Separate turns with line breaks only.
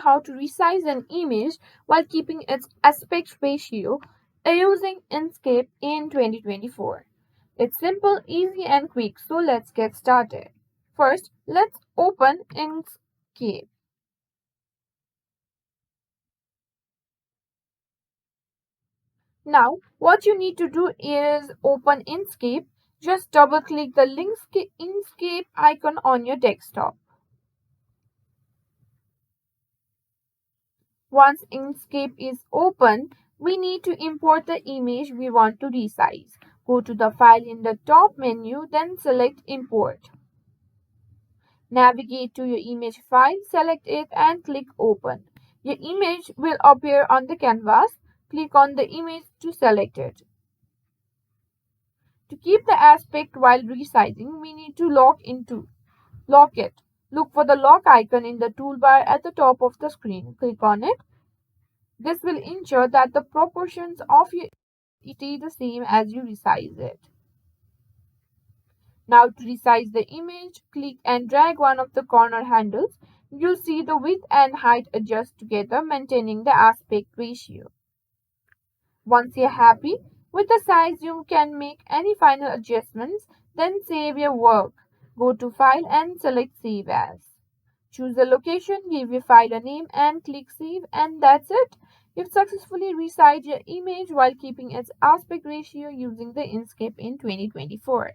how to resize an image while keeping its aspect ratio using Inkscape in 2024. It's simple, easy, and quick, so let's get started. First, let's open Inkscape. Now, what you need to do is open Inkscape. Just double click the Inkscape icon on your desktop. Once Inkscape is open, we need to import the image we want to resize. Go to the file in the top menu, then select Import. Navigate to your image file, select it and click Open. Your image will appear on the canvas. Click on the image to select it. To keep the aspect while resizing, we need to lock it. Look for the lock icon in the toolbar at the top of the screen. Click on it. This will ensure that the proportions of your stay the same as you resize it. Now to resize the image, click and drag one of the corner handles. You'll see the width and height adjust together, maintaining the aspect ratio. Once you're happy with the size, you can make any final adjustments, then save your work. Go to File and select Save As. Choose the location, give your file a name and click Save, and that's it. You've successfully resized your image while keeping its aspect ratio using the Inkscape in 2024.